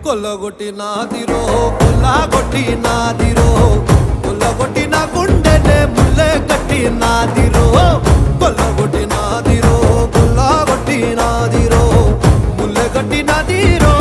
కొల్లగొట్టి నాదిరో కొల్లగొట్టి నాదిరో కొల్లగొట్టి నా గుండెనే ముల్లె కట్టి నాదిరో కొల్లగొట్టి నాదిరో కొల్లగొట్టి నాదిరో ముల్లె కట్టి నాదిరో